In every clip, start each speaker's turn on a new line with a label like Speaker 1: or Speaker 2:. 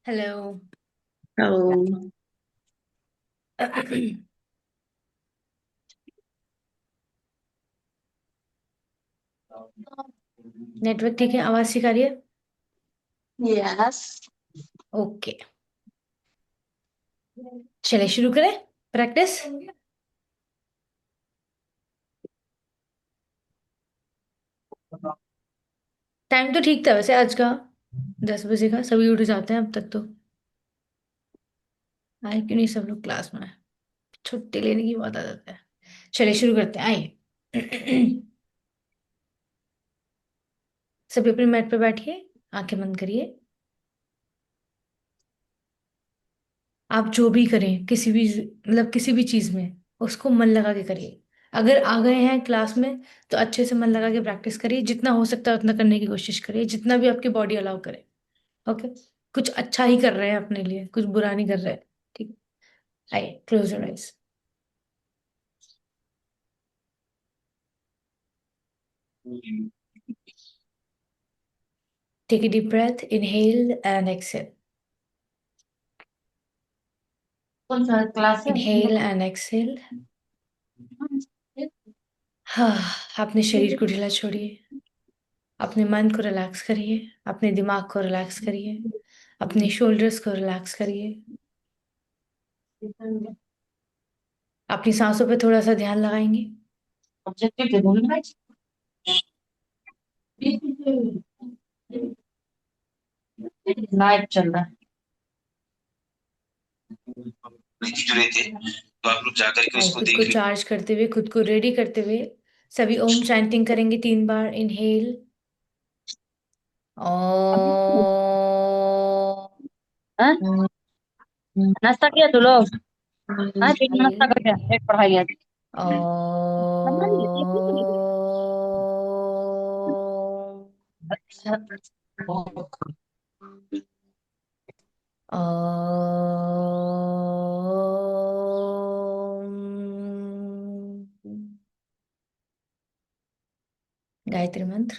Speaker 1: Hello.
Speaker 2: तो
Speaker 1: network ठीक है, आवाज ठीक आ रही है?
Speaker 2: यस।
Speaker 1: ओके, चलिए शुरू करें प्रैक्टिस। टाइम तो ठीक था वैसे आज का, 10 बजे का। सभी उठ जाते हैं अब तक तो। आए क्यों नहीं सब लोग क्लास में? छुट्टी लेने की बहुत आदत है। चलिए शुरू करते हैं, आइए। सभी अपने मैट पे बैठिए, आंखें बंद करिए। आप जो भी करें, किसी भी मतलब किसी भी चीज में उसको मन लगा के करिए। अगर आ गए हैं क्लास में तो अच्छे से मन लगा के प्रैक्टिस करिए, जितना हो सकता है उतना करने की कोशिश करिए, जितना भी आपकी बॉडी अलाउ करे। ओके, कुछ अच्छा ही कर रहे हैं अपने लिए, कुछ बुरा नहीं कर रहे हैं। ठीक, आइए close your eyes. Take a deep breath, inhale and exhale.
Speaker 2: कौन सा क्लास है?
Speaker 1: Inhale and exhale. हाँ, अपने शरीर को ढीला छोड़िए, अपने मन को रिलैक्स करिए, अपने दिमाग को रिलैक्स करिए, अपने शोल्डर्स को रिलैक्स करिए। अपनी सांसों पे थोड़ा सा ध्यान लगाएंगे।
Speaker 2: ऑब्जेक्टिव दे दूंगी ना। लाइव चल रहा है। जो रहते तो आप लोग जाकर के
Speaker 1: आइए,
Speaker 2: उसको
Speaker 1: खुद
Speaker 2: देख
Speaker 1: को
Speaker 2: लीजिए।
Speaker 1: चार्ज करते हुए, खुद को रेडी करते हुए सभी ओम चैंटिंग करेंगे 3 बार। इनहेल ओ,
Speaker 2: हाँ? नाश्ता किया तू लोग? हाँ, बिना नाश्ता
Speaker 1: एक्सहेल
Speaker 2: करके एक पढ़ाई है।
Speaker 1: ओ,
Speaker 2: बना लिया ये भी तो लिया। अच्छा।
Speaker 1: गायत्री मंत्र।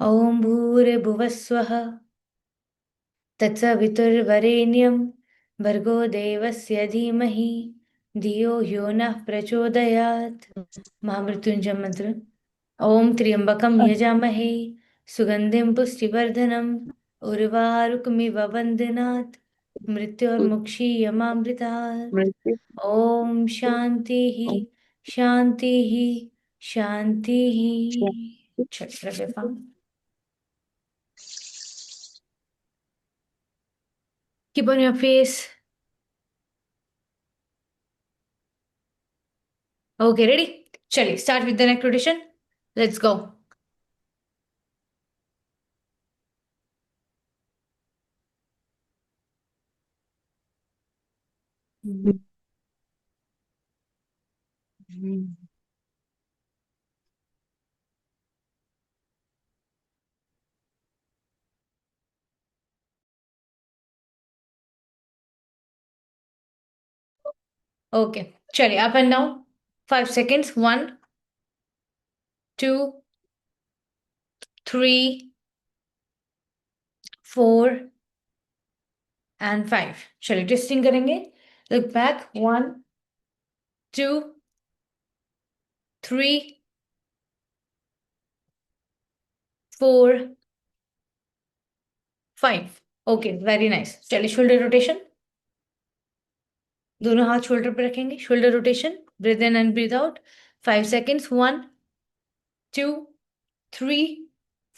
Speaker 1: ओम भूर्भुवः स्वः तत्सवितुर्वरेण्यं भर्गो देवस्य धीमहि धियो यो नः प्रचोदयात्। महामृत्युंजय मंत्र। ओम त्र्यंबकं यजामहे सुगंधिं पुष्टिवर्धनम् उर्वारुकमिव वन्दनात् मृत्योर्मुक्षीयमामृतात्। ओम शांति ही, शांति ही, शांति ही। चल keep on your face. Okay, ready? चलिए start with the neck rotation. Let's go. Okay, चलिए up and down. 5 seconds. 1, 2, 3, 4 and 5. चलिए twisting करेंगे. Look back. 1, 2, 3, 4, 5. Okay, very nice. चलिए shoulder rotation. दोनों हाथ शोल्डर पे रखेंगे, shoulder rotation. Breathe in and breathe out. 5 seconds। 1, 2, 3,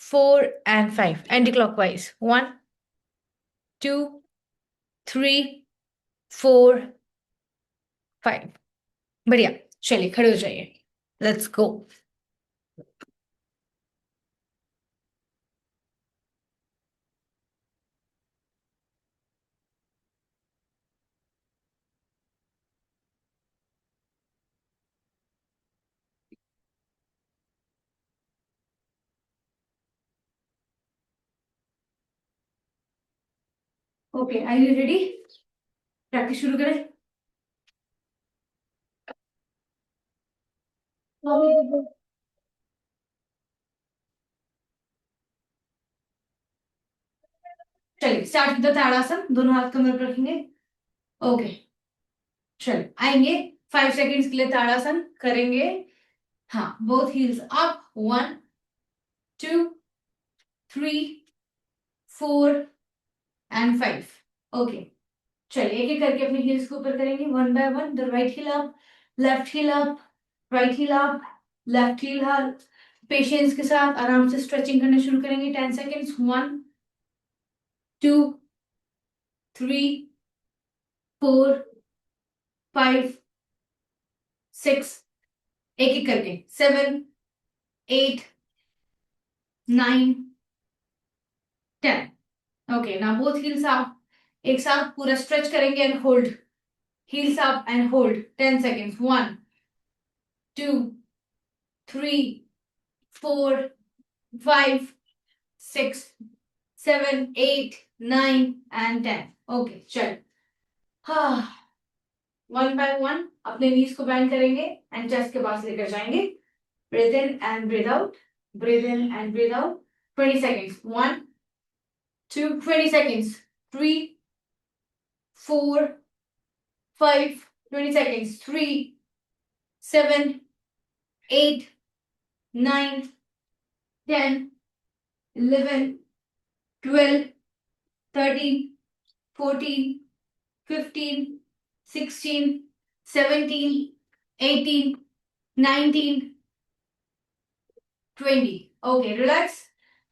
Speaker 1: 4 and 5. Anticlockwise. 1, 2, 3, 4, 5। बढ़िया। चलिए खड़े हो जाइए। Let's go. Okay, are you ready? Practice शुरू करें। चलिए स्टार्ट विद द ताड़ासन, दोनों हाथ कमर पर रखेंगे। ओके, चलिए आएंगे 5 सेकेंड्स के लिए ताड़ासन करेंगे। हाँ, both heels up, 1 2 3 4 and 5। Okay, चलिए एक एक करके अपने हील्स को ऊपर करेंगे, one by one. The right heel up, left heel up, right heel up, left heel up. Patience के साथ आराम से स्ट्रेचिंग करना शुरू करेंगे। 10 सेकेंड्स, 1 2 3 4 5 6, एक एक करके 7 8 9 10। Okay, now both heels up, एक साथ पूरा स्ट्रेच करेंगे and hold. Heels up and hold 10 seconds, 1 2 3 4 5 6 7 8 9 and 10। Okay, चल। हाँ, वन बाय वन अपने नीज को बैंड करेंगे एंड चेस्ट के पास लेकर जाएंगे। Breathe in and breathe out, breathe in and breathe out. 20 seconds, 20 seconds, 3 4 5, 20 seconds, 3 7 8 9 10 11 12 13 14 15 16 17 18 19 20। Okay, relax.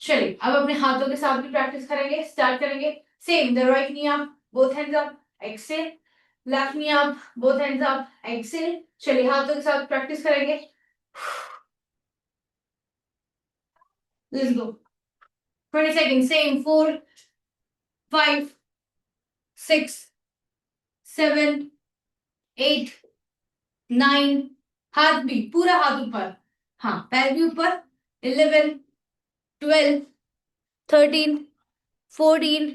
Speaker 1: चलिए अब अपने हाथों के साथ भी प्रैक्टिस करेंगे। स्टार्ट करेंगे same, the right knee up, both hands up, exhale. Left knee up, both hands up, exhale. चलिए हाथों के साथ प्रैक्टिस करेंगे। Let's go. 20 seconds, same, 4 5 6 7 8 9। हाथ भी, पूरा हाथ ऊपर, हाँ पैर भी ऊपर। 11 12 13 14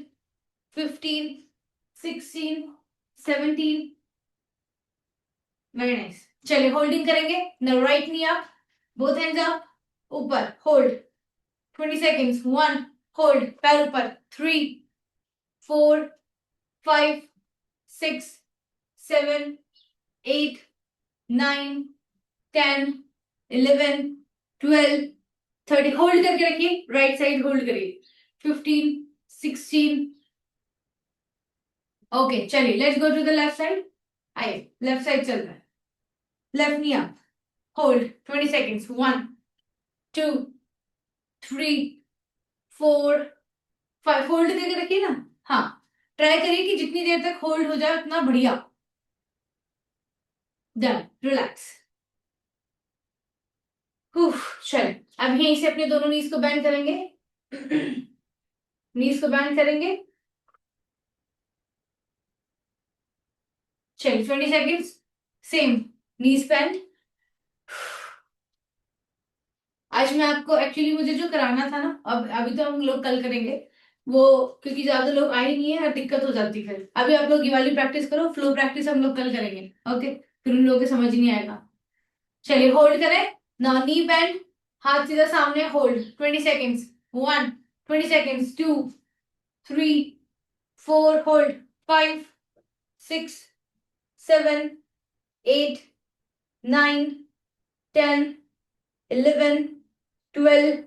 Speaker 1: 15 16 17। Very nice. चलिए होल्डिंग करेंगे। The right knee up, both hands up, ऊपर होल्ड। 20 seconds, 1 होल्ड, पैर ऊपर। 3 4 5 6 7 8 9 10 11 12 13। होल्ड करके रखिए, राइट साइड होल्ड करिए। 15 16। ओके, चलिए let's go to the left side. आइए, लेफ्ट साइड चल रहा है। Left knee up, hold 20 seconds, 1 2 3 4 5। Hold करके रखिए ना। हाँ, ट्राई करिए कि जितनी देर तक होल्ड हो जाए उतना बढ़िया। Done, relax. चलिए अब यहीं से अपने दोनों नीज को बैंड करेंगे। नीज को बैंड करेंगे। चलिए 20 seconds, सेम, नीज बैंड। आज मैं आपको एक्चुअली, मुझे जो कराना था ना, अब अभी तो हम लोग कल करेंगे वो, क्योंकि ज्यादा लोग आए नहीं है, दिक्कत हो जाती फिर। अभी आप लोग ये वाली प्रैक्टिस करो, फ्लो प्रैक्टिस हम लोग कल करेंगे। ओके, फिर उन लोगों के समझ ही नहीं आएगा। चलिए होल्ड करें ना, नी बैंड, हाथ सीधा सामने, hold 20 seconds, 1 20 seconds, 2 3 4 hold, 5 6 7 8 9 10 11 12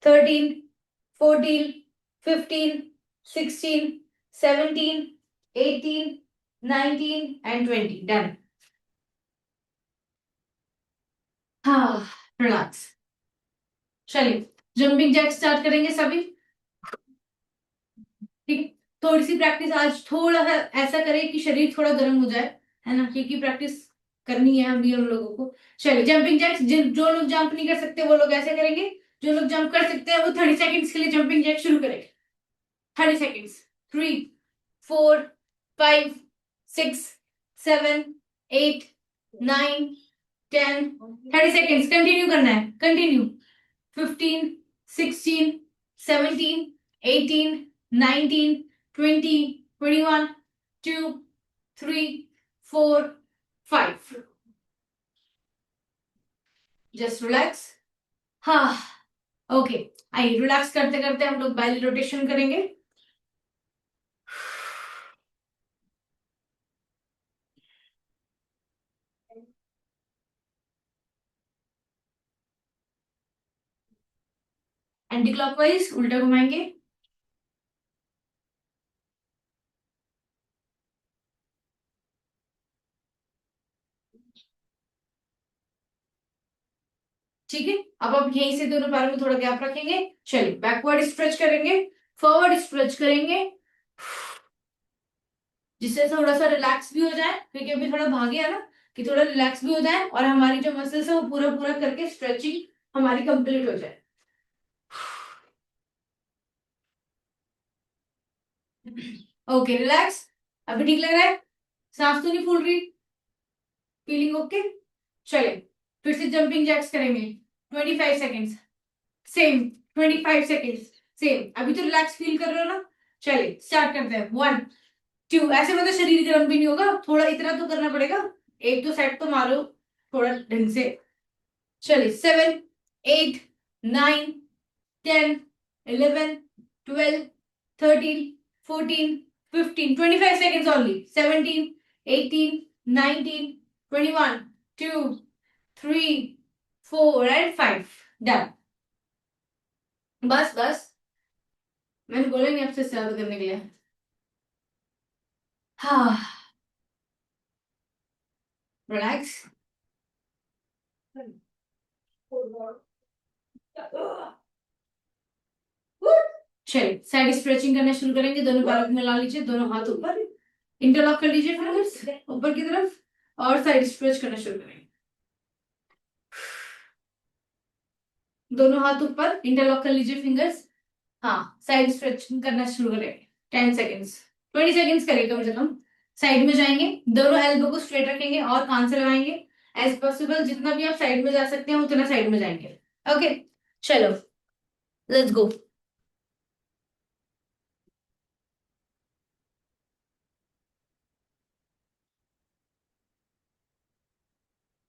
Speaker 1: 13 14 15 16 17 18 19 and 20। Done. हाँ, रिलैक्स। चलिए जंपिंग जैक स्टार्ट करेंगे सभी। ठीक, थोड़ी सी प्रैक्टिस आज थोड़ा सा ऐसा करें कि शरीर थोड़ा गर्म हो जाए, है ना, क्योंकि प्रैक्टिस करनी है हम भी हम लोगों को। चलिए जंपिंग जैक्स, जो लोग जंप नहीं कर सकते वो लोग ऐसे करेंगे, जो लोग जंप कर सकते हैं वो 30 सेकंड्स के लिए जंपिंग जैक शुरू करेंगे। 30 seconds, 3 4 5 6 7 8 9 10। 30 seconds कंटिन्यू करना है, कंटिन्यू। 15 16 17 18 19 20 21 2 3 4 5। Just relax. हाँ, ओके। आइए, रिलैक्स करते करते हम लोग बैली रोटेशन करेंगे। एंटी क्लॉकवाइज उल्टा घुमाएंगे, ठीक है। अब आप यहीं से दोनों पैरों में थोड़ा गैप रखेंगे, चलिए बैकवर्ड स्ट्रेच करेंगे, फॉरवर्ड स्ट्रेच करेंगे, जिससे थोड़ा सा रिलैक्स भी हो जाए, क्योंकि अभी थोड़ा भागे है ना, कि थोड़ा रिलैक्स भी हो जाए और हमारी जो मसल्स है वो पूरा पूरा करके स्ट्रेचिंग हमारी कंप्लीट हो जाए। ओके रिलैक्स, अभी ठीक लग रहा है, सांस तो नहीं फूल रही, फीलिंग ओके। चलिए फिर से जंपिंग जैक्स करेंगे, 25 सेकेंड्स, सेम 25 सेकेंड्स, सेम। अभी तो रिलैक्स फील कर रहे हो ना, चलिए स्टार्ट करते हैं। 1 2, ऐसे मतलब शरीर गर्म भी नहीं होगा, थोड़ा इतना तो करना पड़ेगा, एक दो सेट तो मारो थोड़ा ढंग से। चलिए 7 8 9 10 11 12 13 14 15 25 seconds only, 17 18 19 21 2 3 4 and 5 डन। बस बस, मैंने बोला नहीं आपसे ज्यादा करने के लिए। हाँ, रिलैक्स। चलिए साइड स्ट्रेचिंग करना शुरू करेंगे, दोनों पैरों को मिला लीजिए, दोनों हाथ ऊपर, इंटरलॉक कर लीजिए फिंगर्स ऊपर की तरफ, और साइड स्ट्रेच करना शुरू करेंगे। दोनों हाथ ऊपर, इंटरलॉक कर लीजिए फिंगर्स, हाँ साइड स्ट्रेचिंग करना शुरू करेंगे। 10 सेकेंड्स, 20 सेकेंड्स करिए कम से कम। साइड में जाएंगे, दोनों एल्बो को स्ट्रेट रखेंगे और कान से लगाएंगे, एज पॉसिबल जितना भी आप साइड में जा सकते हैं उतना साइड में जाएंगे। ओके चलो लेट्स गो।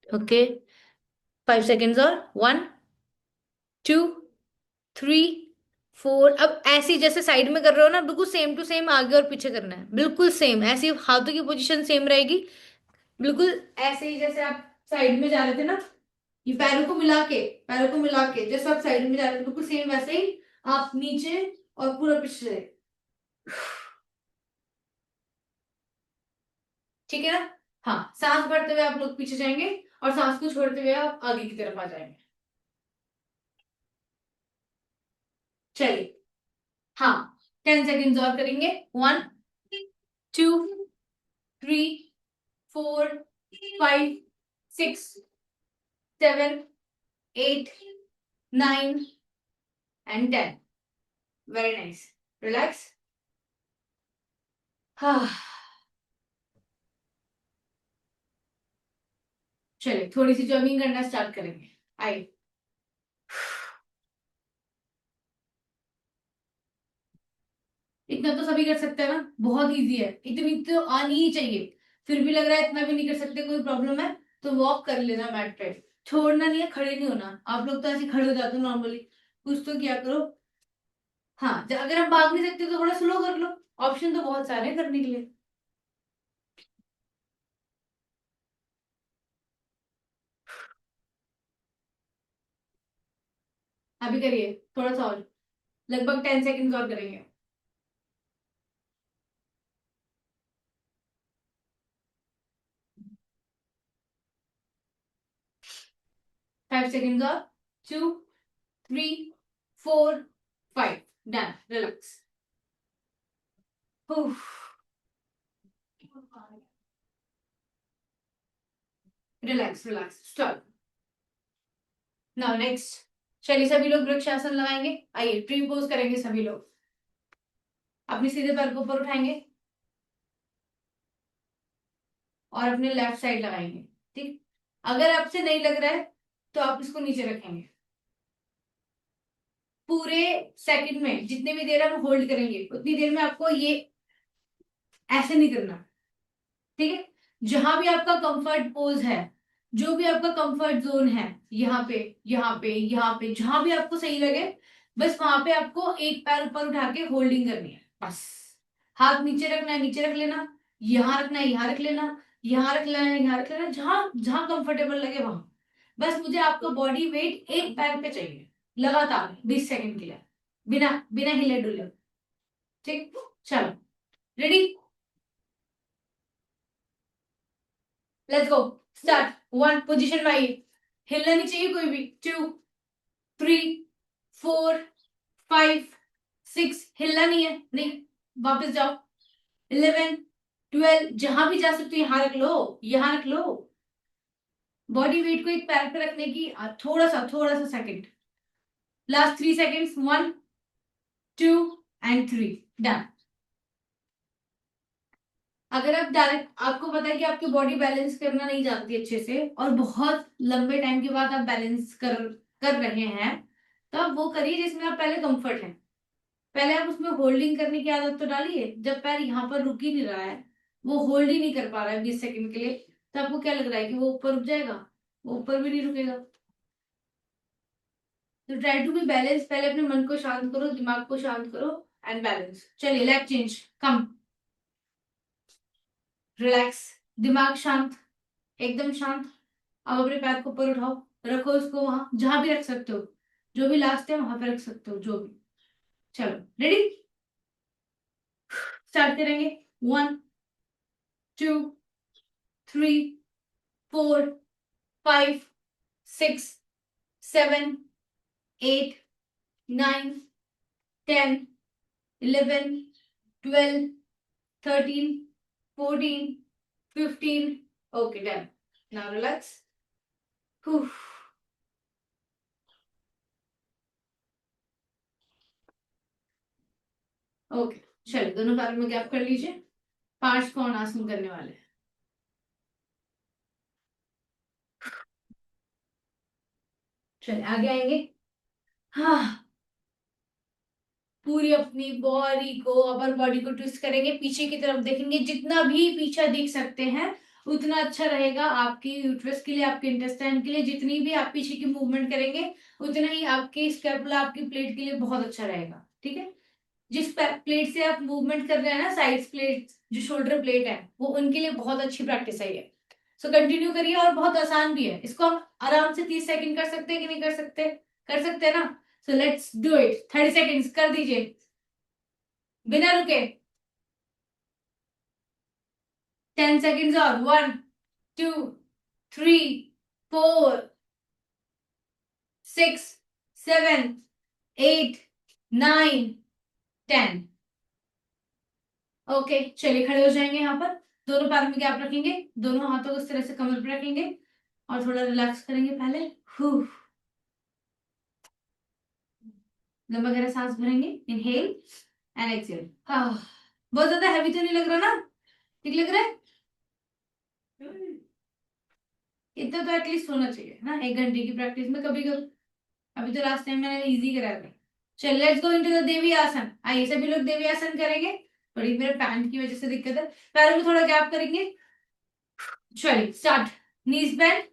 Speaker 1: ओके 5 सेकेंड्स और 1 2 3 4। अब ऐसे ही जैसे साइड में कर रहे हो ना, बिल्कुल सेम टू सेम आगे और पीछे करना है, बिल्कुल सेम ऐसे ही, हाथों की पोजीशन सेम रहेगी, बिल्कुल ऐसे ही जैसे आप साइड में जा रहे थे ना, ये पैरों को मिला के जैसे आप साइड में जा रहे थे बिल्कुल सेम वैसे ही आप नीचे और पूरा पीछे, ठीक है ना। हाँ सांस भरते हुए आप लोग पीछे जाएंगे और सांस को छोड़ते हुए आप आगे की तरफ आ जाएंगे। चलिए हाँ 10 सेकेंड्स और करेंगे। 1 2 3 4 5 6 7 8 9 and 10। Very nice, relax. हाँ चलिए थोड़ी सी जॉगिंग करना स्टार्ट करेंगे, आइए। इतना तो सभी कर सकते हैं ना, बहुत इजी है, इतनी तो आनी ही चाहिए। फिर भी लग रहा है इतना भी नहीं कर सकते, कोई प्रॉब्लम है तो वॉक कर लेना मैट पे, छोड़ना नहीं है, खड़े नहीं होना। आप लोग तो ऐसे खड़े हो जाते हो नॉर्मली, कुछ तो किया करो। हाँ अगर आप भाग नहीं सकते तो थोड़ा स्लो कर लो, ऑप्शन तो बहुत सारे हैं करने के लिए। अभी करिए थोड़ा सा और, लगभग 10 सेकेंड और करेंगे। 5 सेकेंड और, 2 3 4 5 done, relax. Relax relax, stop. Now next, चलिए सभी लोग वृक्षासन लगाएंगे, आइए ट्री पोज करेंगे सभी लोग, अपने सीधे पैर को ऊपर उठाएंगे और अपने लेफ्ट साइड लगाएंगे, ठीक। अगर आपसे नहीं लग रहा है तो आप इसको नीचे रखेंगे। पूरे सेकंड में जितनी भी देर हम होल्ड करेंगे उतनी देर में आपको ये ऐसे नहीं करना, ठीक है। जहां भी आपका कंफर्ट पोज है, जो भी आपका कंफर्ट जोन है, यहाँ पे यहाँ पे यहाँ पे जहां भी आपको सही लगे, बस वहां पे आपको एक पैर ऊपर उठा के होल्डिंग करनी है बस। हाथ नीचे रखना है, नीचे रख लेना, यहाँ रखना है, यहाँ रख लेना, यहाँ रख लेना है, यहाँ रख लेना, जहां जहां कंफर्टेबल लगे वहां। बस मुझे आपका बॉडी वेट एक पैर पे चाहिए, लगातार 20 सेकंड के लिए, बिना बिना हिले डुले। ठीक, चलो ready, let's go, start. 1, position में आइए, हिलना नहीं चाहिए कोई भी। 2, 3, 4, 5, 6, हिलना नहीं है, नहीं, वापस जाओ। 11, 12, जहां भी जा सकते हो यहां रख लो, यहां रख लो। बॉडी वेट को एक पैर पे रखने की थोड़ा सा second. Last 3 seconds, 1, 2 and 3, done. अगर आप डायरेक्ट, आपको पता है कि आपकी बॉडी बैलेंस करना नहीं जानती अच्छे से और बहुत लंबे टाइम के बाद आप बैलेंस कर रहे हैं, तो आप वो करिए जिसमें आप पहले कंफर्ट है। पहले आप उसमें होल्डिंग करने की आदत तो डालिए। जब पैर यहाँ पर रुक ही नहीं रहा है, वो होल्ड ही नहीं कर पा रहा है 20 सेकंड के लिए, तो आपको क्या लग रहा है कि वो ऊपर रुक जाएगा? वो ऊपर भी नहीं रुकेगा। तो ट्राई टू बी बैलेंस, पहले अपने मन को शांत करो, दिमाग को शांत करो एंड बैलेंस। चलिए लेग चेंज, कम, रिलैक्स, दिमाग शांत, एकदम शांत। अब अपने पैर को ऊपर उठाओ, रखो उसको वहां जहां भी रख सकते हो, जो भी लास्ट है वहां पे रख सकते हो, जो भी। चलो रेडी, स्टार्ट करेंगे। 1, 2, 3, 4, 5, 6, 7, 8, 9, 10, 11, 12, 13, 14, 15, okay, done. Now relax. Whew. Okay, चलिए दोनों पैरों में गैप कर लीजिए। 5 कौन आसन करने वाले हैं। चलिए आगे आएंगे। हाँ, पूरी अपनी बॉडी को, अपर बॉडी को ट्विस्ट करेंगे, पीछे की तरफ देखेंगे, जितना भी पीछे दिख सकते हैं उतना अच्छा रहेगा आपकी यूट्रस के लिए, आपके इंटेस्टाइन के लिए। जितनी भी आप पीछे की मूवमेंट करेंगे उतना ही आपकी स्कैपुला, आपकी प्लेट के लिए बहुत अच्छा रहेगा। ठीक है, जिस प्लेट से आप मूवमेंट कर रहे हैं ना, साइड प्लेट, जो शोल्डर प्लेट है, वो उनके लिए बहुत अच्छी प्रैक्टिस है ये। सो कंटिन्यू करिए, और बहुत आसान भी है। इसको हम आराम से 30 सेकंड कर सकते हैं कि नहीं कर सकते? कर सकते हैं ना? So let's do it. 30 seconds कर दीजिए बिना रुके। 10 सेकंड्स और, 1, 2, 3, 4, 6, 7, 8, 9, 10। ओके, चलिए खड़े हो जाएंगे यहाँ पर। दोनों पैरों में गैप रखेंगे, दोनों हाथों को इस तरह से कमर पे रखेंगे और थोड़ा रिलैक्स करेंगे पहले। लंबा गहरा सांस भरेंगे, इनहेल एंड एक्सहेल। बहुत ज्यादा हैवी तो नहीं लग रहा ना? ठीक लग रहा है? इतना तो एटलीस्ट होना चाहिए ना 1 घंटे की प्रैक्टिस में, कभी कभी। अभी तो लास्ट टाइम मैंने इजी करा था। चल लेट्स गो इनटू द देवी आसन। आइए सभी लोग देवी आसन करेंगे। थोड़ी मेरे पैंट की वजह से दिक्कत है, पैरों में थोड़ा गैप करेंगे। चलिए स्टार्ट। नीज बेंड,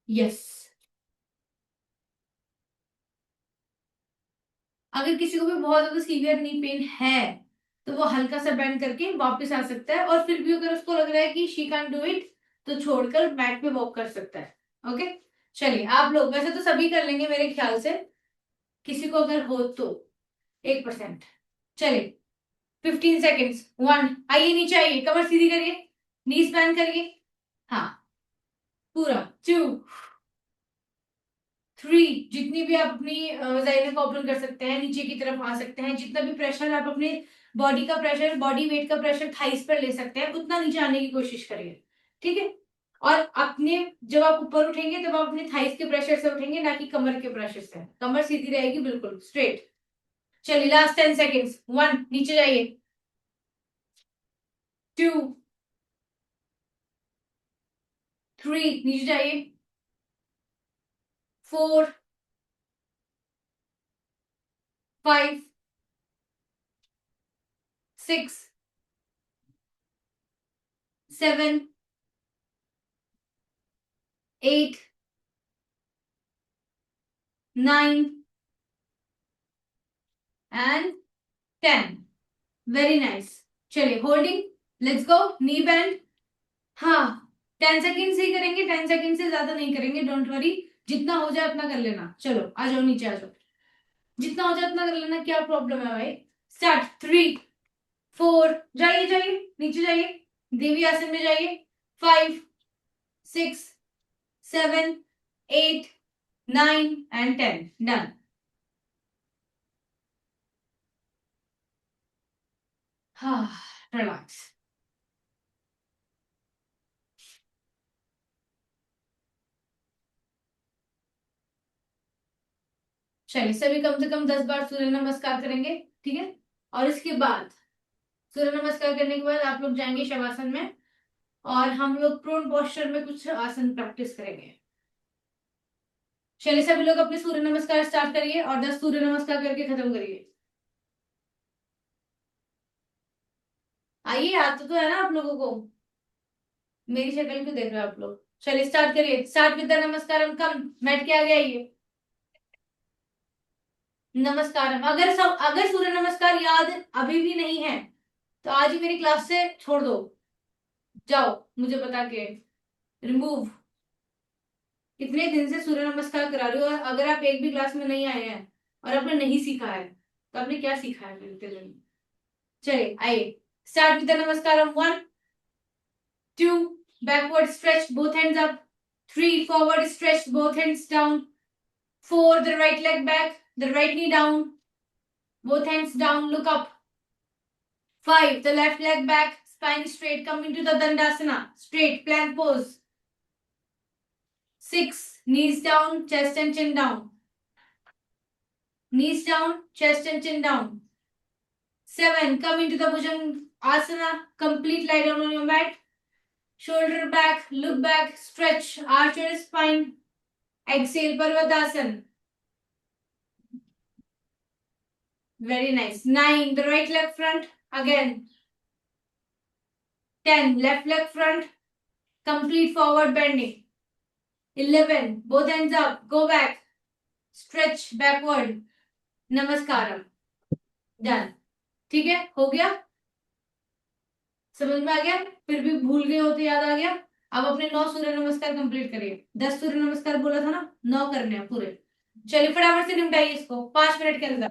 Speaker 1: यस। अगर किसी को भी बहुत ज्यादा सीवियर नी पेन है तो वो हल्का सा बेंड करके वापस आ सकता है, और फिर भी अगर उसको लग रहा है कि शी कैन डू इट तो छोड़कर मैट पे वॉक कर सकता है। ओके, चलिए आप लोग, वैसे तो सभी कर लेंगे मेरे ख्याल से, किसी को अगर हो तो 1%। चलिए 15 सेकेंड्स। 1, आइए नीचे आइए, कमर सीधी करिए, नीज बेंड करिए, हाँ पूरा। 2, 3, जितनी भी आप अपनी वजाइना को ओपन कर सकते हैं, नीचे की तरफ आ सकते हैं, जितना भी प्रेशर आप अपने बॉडी का प्रेशर, बॉडी वेट का प्रेशर थाइस पर ले सकते हैं, उतना नीचे आने की कोशिश करिए। ठीक है, और अपने, जब आप ऊपर उठेंगे तब आप अपने थाइस के प्रेशर से उठेंगे, ना कि कमर के प्रेशर से। कमर सीधी रहेगी, बिल्कुल स्ट्रेट। चलिए लास्ट 10 सेकेंड्स। 1, नीचे जाइए, 2, 3, नीचे जाइए, 4, 5, 6, 7, 8, 9 एंड 10। Very nice. चलिए holding, let's go, knee bend. हाँ, 10 सेकेंड से ही करेंगे, 10 सेकेंड से ज्यादा नहीं करेंगे, डोंट वरी। जितना हो जाए उतना कर लेना। चलो आ जाओ, नीचे आ जाओ, जितना हो जाए उतना कर लेना, क्या प्रॉब्लम है भाई। स्टार्ट। 3 4, जाइए जाइए नीचे जाइए, देवी आसन में जाइए। 5 6 7 8 9 and 10, डन। हाँ, रिलैक्स। चलिए सभी कम से कम 10 बार सूर्य नमस्कार करेंगे, ठीक है। और इसके बाद सूर्य नमस्कार करने के बाद आप लोग जाएंगे शवासन में, और हम लोग प्रोन पोस्चर में कुछ आसन प्रैक्टिस करेंगे। चलिए सभी लोग अपने सूर्य नमस्कार स्टार्ट करिए और 10 सूर्य नमस्कार करके खत्म करिए। आइए, आता तो है ना आप लोगों को, मेरी शक्ल क्यों देख रहे हो आप लोग। चलिए स्टार्ट करिए। स्टार्ट विद द नमस्कारम, कम बैठ के आगे आइए। नमस्कारम, अगर सूर्य नमस्कार याद अभी भी नहीं है तो आज ही मेरी क्लास से छोड़ दो, जाओ मुझे बता के रिमूव। कितने दिन से सूर्य नमस्कार करा रही हो, और अगर आप एक भी क्लास में नहीं आए हैं और आपने नहीं सीखा है तो आपने क्या सीखा है फिर इतने दिन। चलिए आइए, start with the नमस्कारम। 1 2, backward stretch both hands up. 3 forward stretch both hands down. 4, the right leg back, the right knee down, both hands down, look up. 5, the left leg back, spine straight, come into the Dandasana, straight plank pose. 6, knees down, chest and chin down. Knees down, chest and chin down. 7, come into the Bhujanga Asana, complete lie down on your mat. Shoulder back, look back, stretch, arch your spine. Exhale, Parvatasana. Very nice. 9, the right leg front, again. 10, left leg front, complete forward bending. 11, both hands up, go back, stretch backward, नमस्कारम, done. ठीक है, हो गया, समझ में आ गया। फिर भी भूल गए हो तो याद आ गया। अब अपने 9 सूर्य नमस्कार कंप्लीट करिए। 10 सूर्य नमस्कार बोला था ना, 9 करने हैं पूरे। चलिए फटाफट से निपटाइए इसको 5 मिनट के अंदर।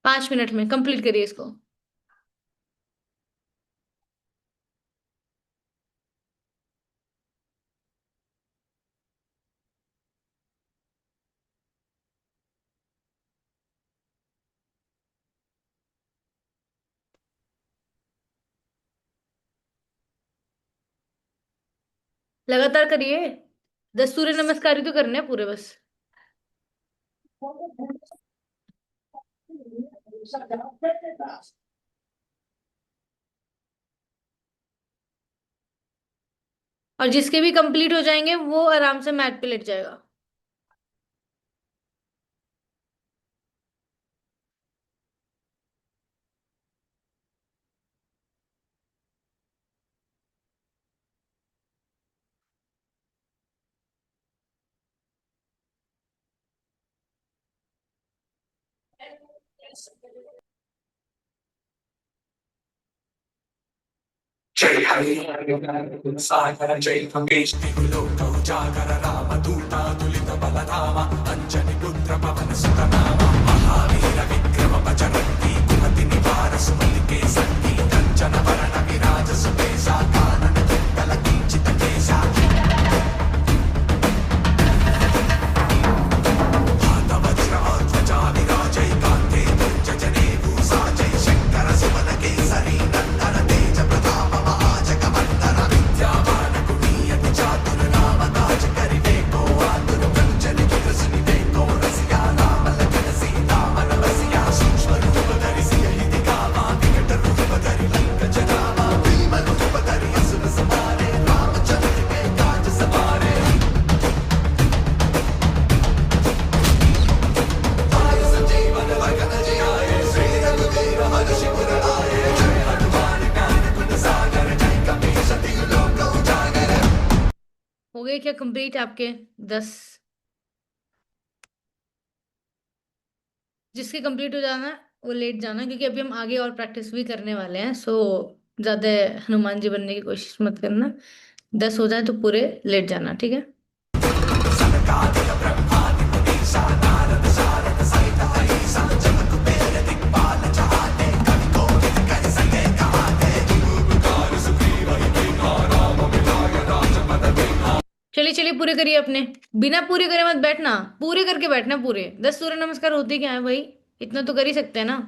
Speaker 1: 5 मिनट में कंप्लीट करिए इसको। लगातार करिए, 10 सूर्य नमस्कार ही तो करने हैं पूरे बस। और जिसके भी कंप्लीट हो जाएंगे वो आराम से मैट पे लेट जाएगा।
Speaker 3: जय हरि सागर जय मंगेश दिगुलोक उजागर राम दूता तुलित बलधाम अंजनी पुत्र पवन सुत नाम महावीर विक्रम बजरंगी कुमति निवार सुमति के संगी कंचन वरण विराज सुबेसा कानन कुंडल किंचित केसा हाथ वज्र और ध्वजा विराजै कांधे ध्वज जने भूषा जय शंकर सुमन केसरी नंदन तेज प्रताप
Speaker 1: हो गए क्या कंप्लीट आपके 10? जिसके कंप्लीट हो जाना है वो लेट जाना, क्योंकि अभी हम आगे और प्रैक्टिस भी करने वाले हैं। सो ज्यादा हनुमान जी बनने की कोशिश मत करना। 10 हो जाए तो पूरे लेट जाना, ठीक है। चलिए चलिए, पूरे करिए अपने। बिना पूरे करे मत बैठना, पूरे करके बैठना। पूरे 10 सूर्य नमस्कार होते क्या है भाई, इतना तो कर ही सकते हैं ना।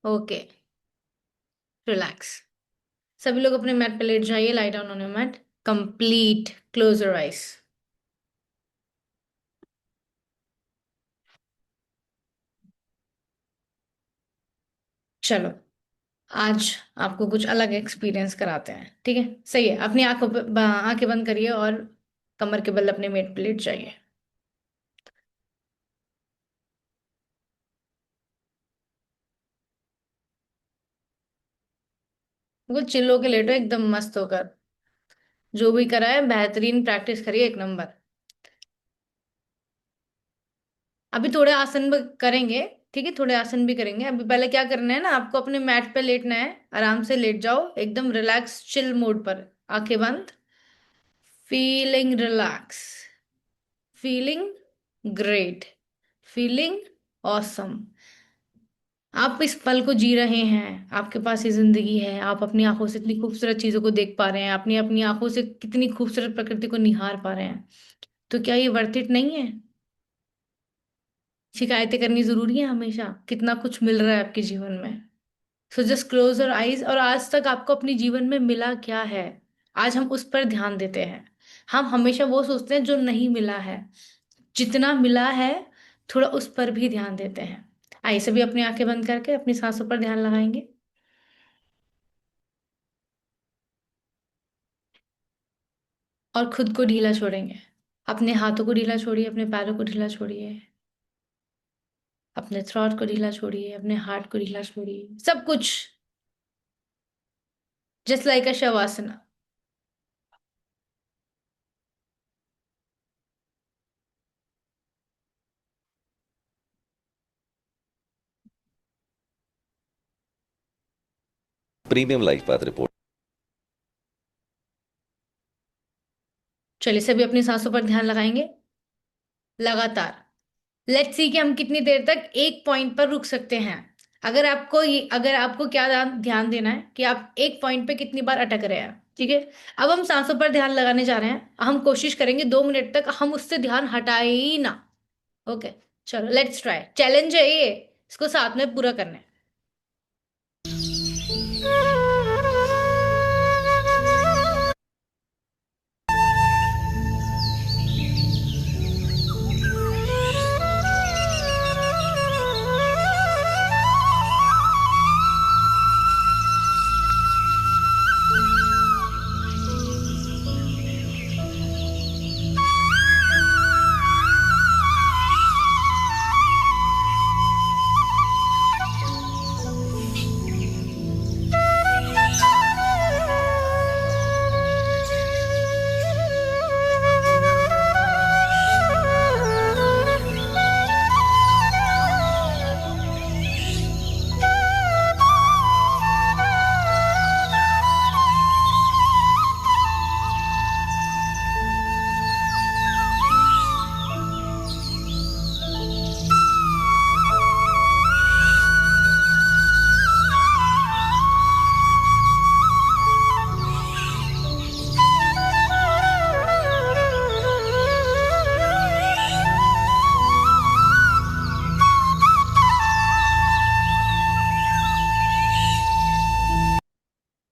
Speaker 1: Okay, relax. सभी लोग अपने मैट पे लेट जाइए। Lie down on your mat. Complete, close your eyes. चलो, आज आपको कुछ अलग एक्सपीरियंस कराते हैं, ठीक है। सही है, अपनी आंखों पे आंखें बंद करिए और कमर के बल अपने मेट पे लेट जाइए। वो चिल होके लेटो, एकदम मस्त होकर। जो भी करा है बेहतरीन प्रैक्टिस करिए, एक नंबर। अभी थोड़े आसन भी करेंगे, ठीक है, थोड़े आसन भी करेंगे। अभी पहले क्या करना है ना, आपको अपने मैट पे लेटना है। आराम से लेट जाओ, एकदम रिलैक्स चिल मोड पर। आंखें बंद। Feeling relax, feeling great, feeling awesome. आप इस पल को जी रहे हैं, आपके पास ये जिंदगी है। आप अपनी आंखों से इतनी खूबसूरत चीजों को देख पा रहे हैं, अपनी अपनी आंखों से कितनी खूबसूरत प्रकृति को निहार पा रहे हैं। तो क्या ये वर्थ इट नहीं है? शिकायतें करनी जरूरी है हमेशा? कितना कुछ मिल रहा है आपके जीवन में। So just close your eyes. और आज तक आपको अपने जीवन में मिला क्या है, आज हम उस पर ध्यान देते हैं। हम हमेशा वो सोचते हैं जो नहीं मिला है। जितना मिला है, थोड़ा उस पर भी ध्यान देते हैं। आइए सभी अपनी आंखें बंद करके अपनी सांसों पर ध्यान लगाएंगे। और खुद को ढीला छोड़ेंगे। अपने हाथों को ढीला छोड़िए, अपने पैरों को ढीला छोड़िए, अपने थ्रॉट को ढीला छोड़िए, अपने हार्ट को ढीला छोड़िए, सब कुछ। जस्ट लाइक अ शवासना।
Speaker 4: Premium life path report.
Speaker 1: चलिए सभी अपनी सांसों पर ध्यान लगाएंगे लगातार। लेट्स सी कि हम कितनी देर तक एक पॉइंट पर रुक सकते हैं। अगर आपको क्या ध्यान देना है कि आप एक पॉइंट पे कितनी बार अटक रहे हैं, ठीक है। अब हम सांसों पर ध्यान लगाने जा रहे हैं। हम कोशिश करेंगे 2 मिनट तक हम उससे ध्यान हटाए ही ना। ओके, चलो लेट्स ट्राई। चैलेंज है ये, इसको साथ में पूरा करना है।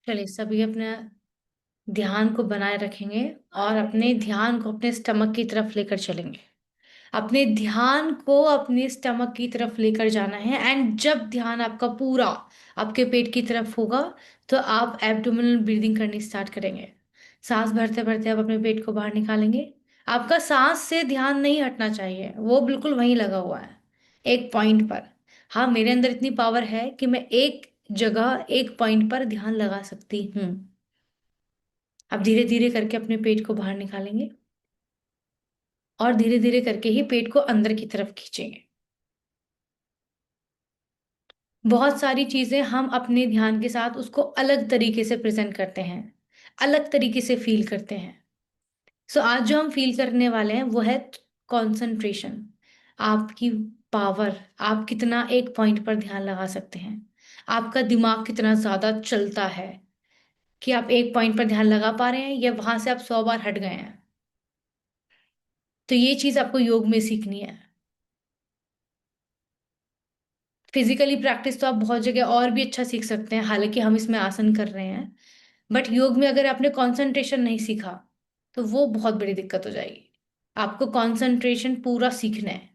Speaker 1: चलिए सभी अपने ध्यान को बनाए रखेंगे और अपने ध्यान को अपने स्टमक की तरफ लेकर चलेंगे। अपने ध्यान को अपने स्टमक की तरफ लेकर जाना है। एंड जब ध्यान आपका पूरा आपके पेट की तरफ होगा तो आप एब्डोमिनल ब्रीदिंग करनी स्टार्ट करेंगे। सांस भरते भरते आप अपने पेट को बाहर निकालेंगे। आपका सांस से ध्यान नहीं हटना चाहिए, वो बिल्कुल वहीं लगा हुआ है, एक पॉइंट पर। हाँ, मेरे अंदर इतनी पावर है कि मैं एक जगह एक पॉइंट पर ध्यान लगा सकती हूँ। आप धीरे धीरे करके अपने पेट को बाहर निकालेंगे और धीरे धीरे करके ही पेट को अंदर की तरफ खींचेंगे। बहुत सारी चीजें हम अपने ध्यान के साथ उसको अलग तरीके से प्रेजेंट करते हैं, अलग तरीके से फील करते हैं। सो आज जो हम फील करने वाले हैं वो है कंसंट्रेशन, आपकी पावर। आप कितना एक पॉइंट पर ध्यान लगा सकते हैं, आपका दिमाग कितना ज्यादा चलता है कि आप एक पॉइंट पर ध्यान लगा पा रहे हैं या वहां से आप 100 बार हट गए हैं। तो ये चीज आपको योग में सीखनी है। फिजिकली प्रैक्टिस तो आप बहुत जगह और भी अच्छा सीख सकते हैं, हालांकि हम इसमें आसन कर रहे हैं। बट योग में अगर आपने कंसंट्रेशन नहीं सीखा तो वो बहुत बड़ी दिक्कत हो जाएगी। आपको कंसंट्रेशन पूरा सीखना है।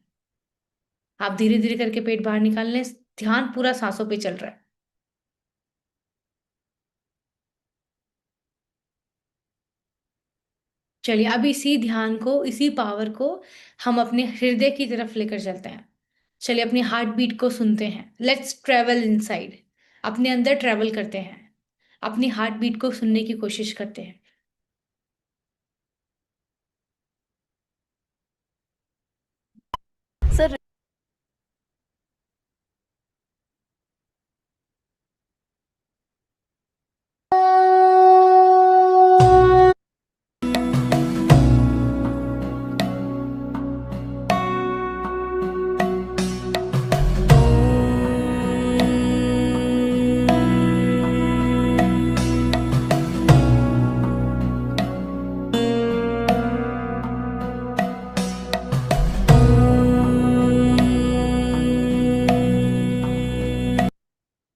Speaker 1: आप धीरे धीरे करके पेट बाहर निकाल लें, ध्यान पूरा सांसों पे चल रहा है। चलिए अब इसी ध्यान को, इसी पावर को हम अपने हृदय की तरफ लेकर चलते हैं। चलिए अपनी हार्ट बीट को सुनते हैं। लेट्स ट्रेवल इनसाइड, अपने अंदर ट्रेवल करते हैं, अपनी हार्ट बीट को सुनने की कोशिश करते हैं।
Speaker 2: सर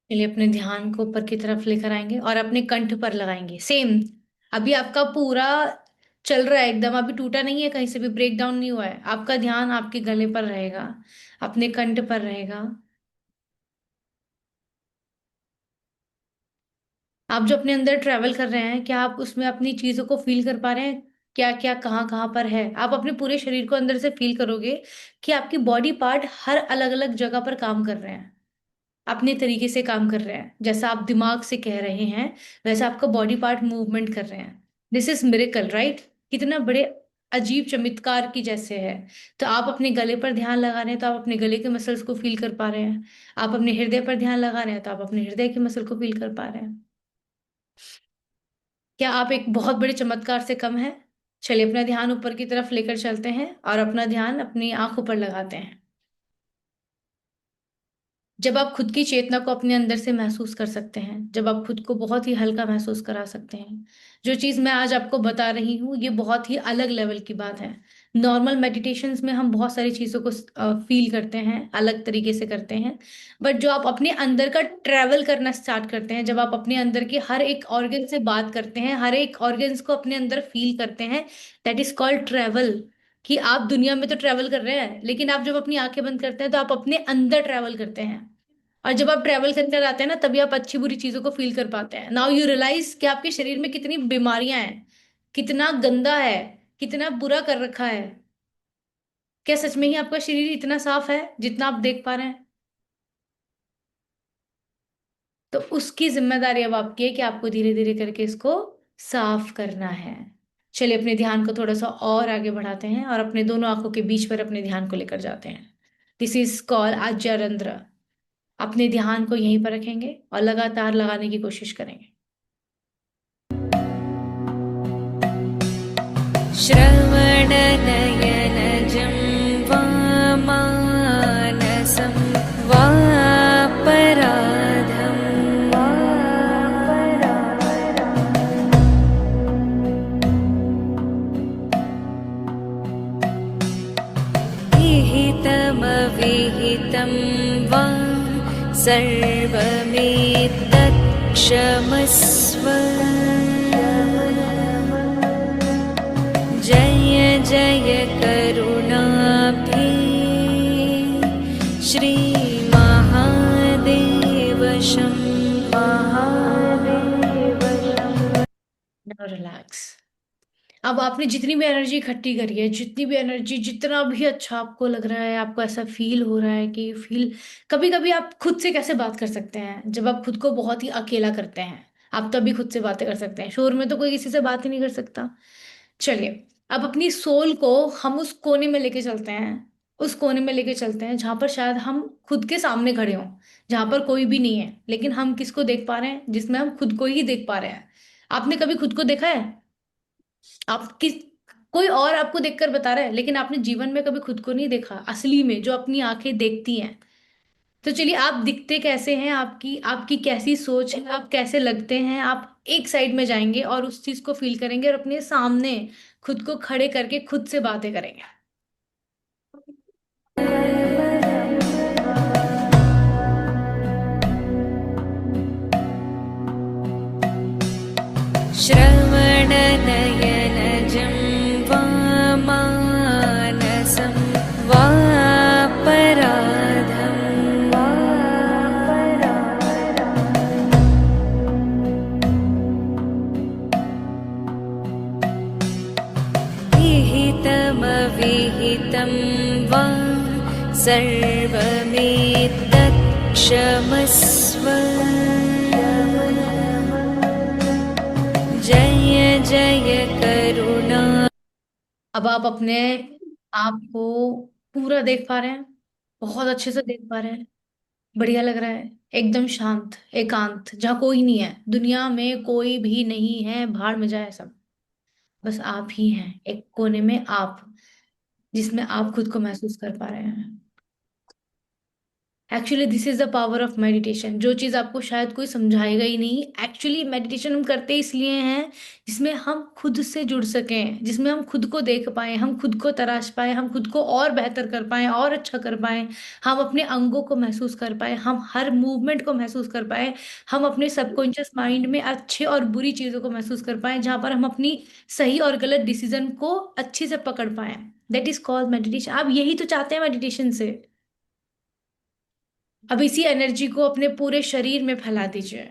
Speaker 1: चलिए अपने ध्यान को ऊपर की तरफ लेकर आएंगे और अपने कंठ पर लगाएंगे। सेम, अभी आपका पूरा चल रहा है एकदम, अभी टूटा नहीं है, कहीं से भी ब्रेक डाउन नहीं हुआ है। आपका ध्यान आपके गले पर रहेगा, अपने कंठ पर रहेगा। आप जो अपने अंदर ट्रेवल कर रहे हैं, क्या आप उसमें अपनी चीजों को फील कर पा रहे हैं? क्या क्या कहाँ कहाँ पर है? आप अपने पूरे शरीर को अंदर से फील करोगे कि आपकी बॉडी पार्ट हर अलग अलग जगह पर काम कर रहे हैं, अपने तरीके से काम कर रहे हैं। जैसा आप दिमाग से कह रहे हैं वैसा आपका बॉडी पार्ट मूवमेंट कर रहे हैं। This is miracle, right? कितना बड़े अजीब चमत्कार की जैसे है। तो आप अपने गले पर ध्यान लगा रहे हैं तो आप अपने गले के मसल्स को फील कर पा रहे हैं। आप अपने हृदय पर ध्यान लगा रहे हैं तो आप अपने हृदय के मसल को फील कर पा रहे हैं। क्या आप एक बहुत बड़े चमत्कार से कम है? चलिए अपना ध्यान ऊपर की तरफ लेकर चलते हैं और अपना ध्यान अपनी आंखों पर लगाते हैं। जब आप खुद की चेतना को अपने अंदर से महसूस कर सकते हैं, जब आप खुद को बहुत ही हल्का महसूस करा सकते हैं, जो चीज मैं आज आपको बता रही हूँ ये बहुत ही अलग लेवल की बात है। नॉर्मल मेडिटेशंस में हम बहुत सारी चीजों को फील करते हैं, अलग तरीके से करते हैं। बट जो आप अपने अंदर का ट्रैवल करना स्टार्ट करते हैं, जब आप अपने अंदर के हर एक ऑर्गन से बात करते हैं, हर एक ऑर्गन्स को अपने अंदर फील करते हैं, दैट इज कॉल्ड ट्रैवल। कि आप दुनिया में तो ट्रैवल कर रहे हैं लेकिन आप जब अपनी आंखें बंद करते हैं तो आप अपने अंदर ट्रैवल करते हैं। और जब आप ट्रैवल करके आते हैं ना तभी आप अच्छी बुरी चीजों को फील कर पाते हैं। नाउ यू रियलाइज कि आपके शरीर में कितनी बीमारियां हैं, कितना गंदा है, कितना बुरा कर रखा है। क्या सच में ही आपका शरीर इतना साफ है जितना आप देख पा रहे हैं? तो उसकी जिम्मेदारी अब आपकी है कि आपको धीरे धीरे करके इसको साफ करना है। चलिए अपने ध्यान को थोड़ा सा और आगे बढ़ाते हैं और अपने दोनों आंखों के बीच पर अपने ध्यान को लेकर जाते हैं। दिस इज कॉल्ड आज्यारंध्र। अपने ध्यान को यहीं पर रखेंगे और लगातार लगाने की कोशिश करेंगे।
Speaker 5: श्रवणनयनजं वामानसं वापराधं विहितमविहितं वा सर्वमेतत्क्षमस्व। जय करुणाब्धे श्री महादेव शम्भो।
Speaker 1: Now relax. अब आपने जितनी भी एनर्जी इकट्ठी करी है, जितनी भी एनर्जी, जितना भी अच्छा आपको लग रहा है, आपको ऐसा फील हो रहा है कि फील, कभी कभी आप खुद से कैसे बात कर सकते हैं जब आप खुद को बहुत ही अकेला करते हैं, आप तभी खुद से बातें कर सकते हैं। शोर में तो कोई किसी से बात ही नहीं कर सकता। चलिए, अब अपनी सोल को हम उस कोने में लेके चलते हैं, उस कोने में लेके चलते हैं जहां पर शायद हम खुद के सामने खड़े हों, जहां पर कोई भी नहीं है, लेकिन हम किसको देख पा रहे हैं? जिसमें हम खुद को ही देख पा रहे हैं। आपने कभी खुद को देखा है? आप किस, कोई और आपको देखकर बता रहा है, लेकिन आपने जीवन में कभी खुद को नहीं देखा असली में, जो अपनी आंखें देखती हैं। तो चलिए, आप दिखते कैसे हैं, आपकी आपकी कैसी सोच है, आप कैसे लगते हैं, आप एक साइड में जाएंगे और उस चीज को फील करेंगे और अपने सामने खुद को खड़े करके खुद से बातें करेंगे।
Speaker 5: श्रवणनयनजं वामानसं वापराधम् विहितमविहितं वा सर्वमेतत् क्षमस्व। जय जय करुणा।
Speaker 1: अब आप अपने आप को पूरा देख पा रहे हैं, बहुत अच्छे से देख पा रहे हैं, बढ़िया लग रहा है, एकदम शांत एकांत, जहाँ कोई नहीं है, दुनिया में कोई भी नहीं है, भाड़ में जाए सब, बस आप ही हैं एक कोने में, आप जिसमें आप खुद को महसूस कर पा रहे हैं। Actually this is the power of meditation. जो चीज आपको शायद कोई समझाएगा ही नहीं, एक्चुअली मेडिटेशन हम करते इसलिए हैं जिसमें हम खुद से जुड़ सकें, जिसमें हम खुद को देख पाए, हम खुद को तराश पाए, हम खुद को और बेहतर कर पाए, और अच्छा कर पाए, हम अपने अंगों को महसूस कर पाए, हम हर मूवमेंट को महसूस कर पाए, हम अपने सबकॉन्शियस माइंड में अच्छे और बुरी चीजों को महसूस कर पाए, जहां पर हम अपनी सही और गलत डिसीजन को अच्छे से पकड़ पाए। That is called meditation. आप यही तो चाहते हैं मेडिटेशन से। अब इसी एनर्जी को अपने पूरे शरीर में फैला दीजिए,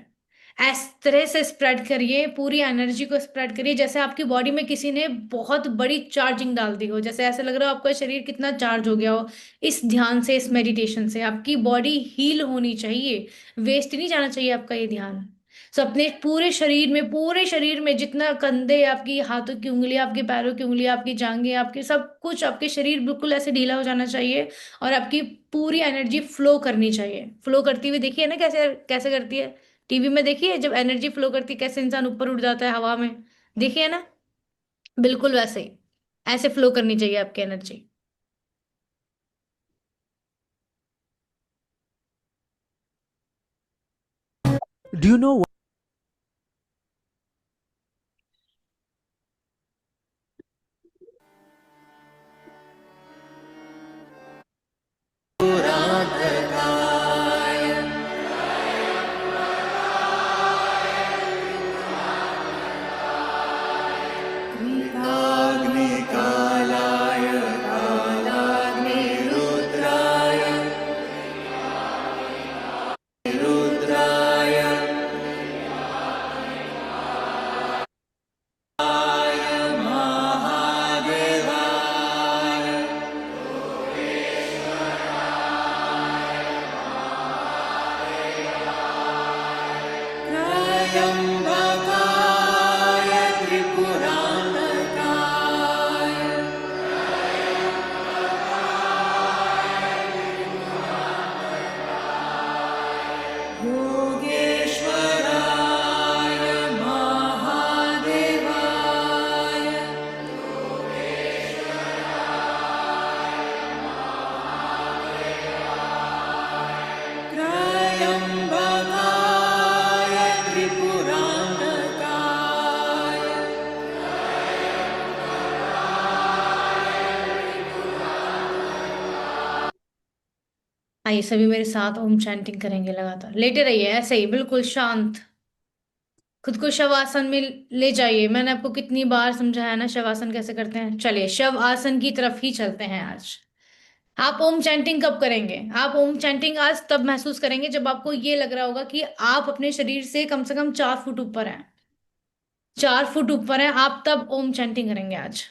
Speaker 1: इस तरह से स्प्रेड करिए, पूरी एनर्जी को स्प्रेड करिए जैसे आपकी बॉडी में किसी ने बहुत बड़ी चार्जिंग डाल दी हो, जैसे ऐसे लग रहा हो आपका शरीर कितना चार्ज हो गया हो। इस ध्यान से, इस मेडिटेशन से आपकी बॉडी हील होनी चाहिए, वेस्ट नहीं जाना चाहिए आपका ये ध्यान। सो अपने पूरे शरीर में, पूरे शरीर में जितना कंधे, आपकी हाथों की उंगलियां, आपके पैरों की उंगलियां, आपकी जांघें, आपके सब कुछ, आपके शरीर बिल्कुल ऐसे ढीला हो जाना चाहिए और आपकी पूरी एनर्जी फ्लो करनी चाहिए। फ्लो करती हुई देखिए ना, कैसे कैसे करती है, टीवी में देखिए जब एनर्जी फ्लो करती है कैसे इंसान ऊपर उड़ जाता है हवा में, देखिए ना, बिल्कुल वैसे ही ऐसे फ्लो करनी चाहिए आपकी एनर्जी।
Speaker 6: Do you know
Speaker 1: आइए सभी मेरे साथ ओम चैंटिंग करेंगे लगातार, लेटे रहिए ऐसे ही बिल्कुल शांत। खुद को शव आसन में ले जाइए। मैंने आपको कितनी बार समझाया ना शव आसन कैसे करते हैं। चलिए शव आसन की तरफ ही चलते हैं आज। आप ओम चैंटिंग कब करेंगे? आप ओम चैंटिंग आज तब महसूस करेंगे जब आपको ये लग रहा होगा कि आप अपने शरीर से कम 4 फुट ऊपर हैं। 4 फुट ऊपर हैं आप, तब ओम चैंटिंग करेंगे आज।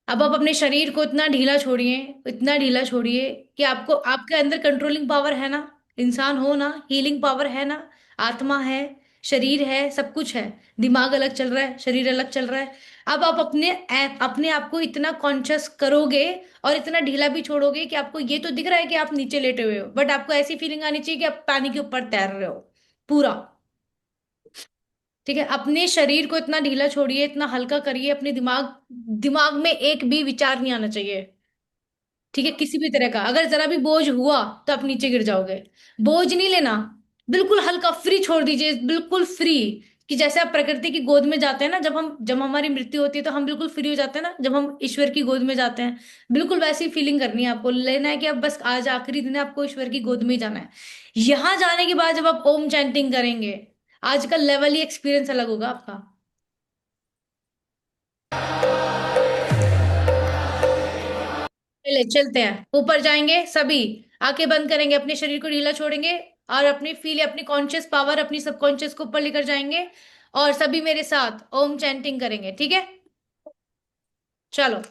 Speaker 1: अब आप अपने शरीर को इतना ढीला छोड़िए, इतना ढीला छोड़िए कि आपको, आपके अंदर कंट्रोलिंग पावर है ना। इंसान हो ना, हीलिंग पावर है ना। आत्मा है, शरीर है, सब कुछ है। दिमाग अलग चल रहा है, शरीर अलग चल रहा है। अब आप अपने आप को इतना कॉन्शियस करोगे और इतना ढीला भी छोड़ोगे कि आपको ये तो दिख रहा है कि आप नीचे लेटे हुए हो, बट आपको ऐसी फीलिंग आनी चाहिए कि आप पानी के ऊपर तैर रहे हो पूरा। ठीक है, अपने शरीर को इतना ढीला छोड़िए, इतना हल्का करिए। अपने दिमाग दिमाग में एक भी विचार नहीं आना चाहिए। ठीक है, किसी भी तरह का अगर जरा भी बोझ हुआ तो आप नीचे गिर जाओगे। बोझ नहीं लेना, बिल्कुल हल्का फ्री छोड़ दीजिए, बिल्कुल फ्री। कि जैसे आप प्रकृति की गोद में जाते हैं ना, जब हमारी मृत्यु होती है तो हम बिल्कुल फ्री हो जाते हैं ना, जब हम ईश्वर की गोद में जाते हैं। बिल्कुल वैसी फीलिंग करनी है आपको। लेना है कि अब बस आज आखिरी दिन है, आपको ईश्वर की गोद में ही जाना है। यहां जाने के बाद जब आप ओम चैंटिंग करेंगे, आज का लेवल ही एक्सपीरियंस अलग होगा आपका। चले चलते हैं, ऊपर जाएंगे सभी। आंखें बंद करेंगे, अपने शरीर को ढीला छोड़ेंगे और अपनी फील, अपनी कॉन्शियस पावर अपनी सबकॉन्शियस को ऊपर लेकर जाएंगे। और सभी मेरे साथ ओम चैंटिंग करेंगे, ठीक है? चलो।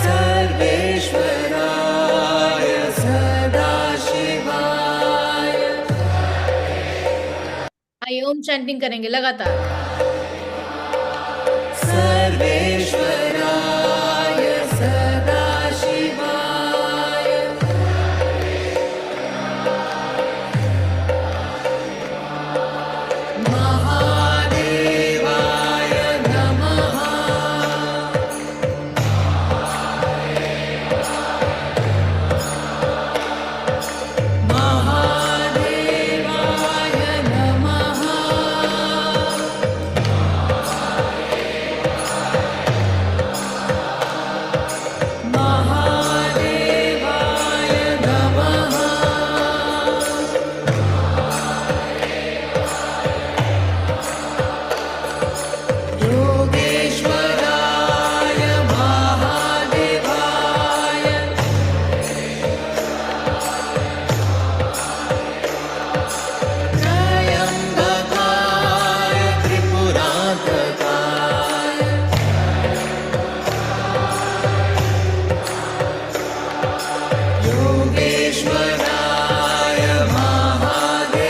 Speaker 3: सर्वेश्वराय सदाशिवाय
Speaker 1: आइए ओम चैंटिंग करेंगे लगातार।
Speaker 3: सर्वेश्वराय सदाशिवाय महादेवाय नमः महादेवाय नमः महादेवाय नमः योगेश्वराय महादेवाय त्र्यम्बकाय त्रिपुरान्तकाय योगेश्वराय महादेवाय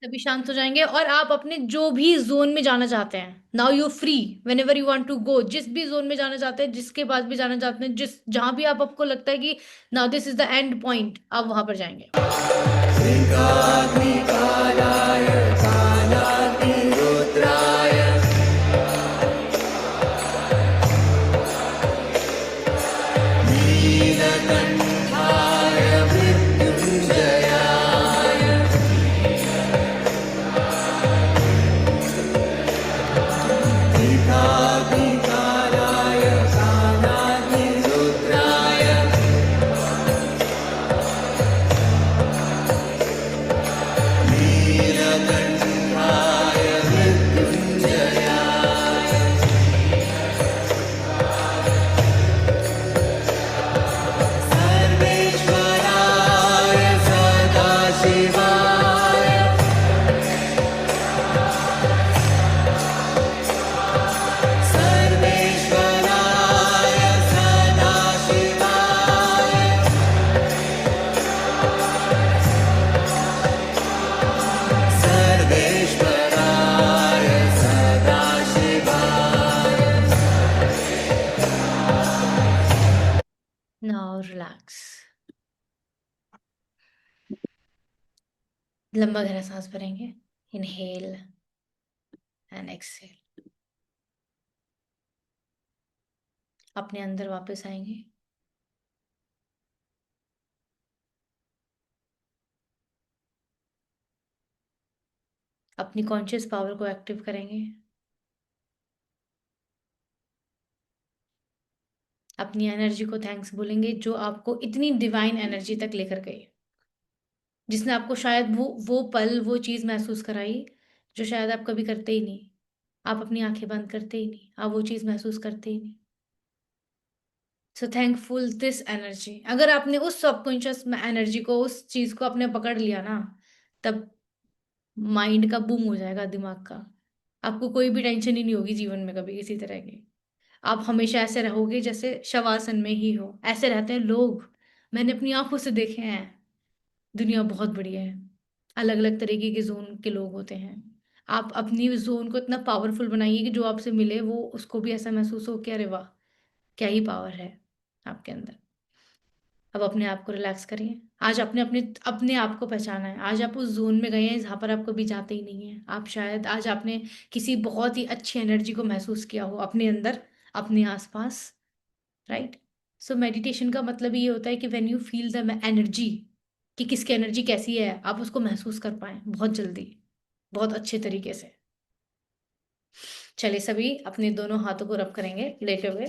Speaker 1: सभी शांत हो जाएंगे और आप अपने जो भी जोन में जाना चाहते हैं, now you free whenever you want to go. जिस भी जोन में जाना चाहते हैं, जिसके पास भी जाना चाहते हैं, जिस जहां भी आपको लगता है कि now this is the end point, आप वहां पर जाएंगे।
Speaker 3: त्रिकाग्निकालाय कालाग्निरुद्राय नीलकण्ठाय मृत्युञ्जयाय त्रिकाग्निकालाय कालाग्निरुद्राय नीलकण्ठाय मृत्युञ्जयाय सर्वेश्वराय सदाशिवाय सर्वेश्वराय सदाशिवाय सर्वेश्वराय सदाशिवाय
Speaker 1: नाउ रिलैक्स। लंबा गहरा सांस भरेंगे। Inhale and exhale. अपने अंदर वापस आएंगे। अपनी कॉन्शियस पावर को एक्टिव करेंगे। अपनी एनर्जी को थैंक्स बोलेंगे जो आपको इतनी डिवाइन एनर्जी तक लेकर गई। जिसने आपको शायद वो पल वो चीज महसूस कराई जो शायद आप कभी करते ही नहीं। आप अपनी आंखें बंद करते ही नहीं, आप वो चीज महसूस करते ही नहीं। So thankful this energy. अगर आपने उस सबकॉन्शियस एनर्जी को, उस चीज को आपने पकड़ लिया ना, तब माइंड का बूम हो जाएगा, दिमाग का। आपको कोई भी टेंशन ही नहीं होगी जीवन में कभी किसी तरह की। आप हमेशा ऐसे रहोगे जैसे शवासन में ही हो। ऐसे रहते हैं लोग, मैंने अपनी आंखों से देखे हैं। दुनिया बहुत बड़ी है, अलग अलग तरीके के जोन के लोग होते हैं। आप अपनी जोन को इतना पावरफुल बनाइए कि जो आपसे मिले वो उसको भी ऐसा महसूस हो कि अरे वाह, क्या ही पावर है आपके अंदर। अब अपने आप को रिलैक्स करिए। आज आपने अपने अपने आप को पहचाना है। आज आप उस जोन में गए हैं जहाँ पर आप कभी जाते ही नहीं हैं। आप शायद आज आपने किसी बहुत ही अच्छी एनर्जी को महसूस किया हो अपने अंदर, अपने आसपास। राइट। सो मेडिटेशन का मतलब ये होता है कि when you feel the energy, कि किसकी एनर्जी कैसी है, आप उसको महसूस कर पाए बहुत जल्दी, बहुत अच्छे तरीके से। चलिए सभी अपने दोनों हाथों को रब करेंगे लेटे हुए,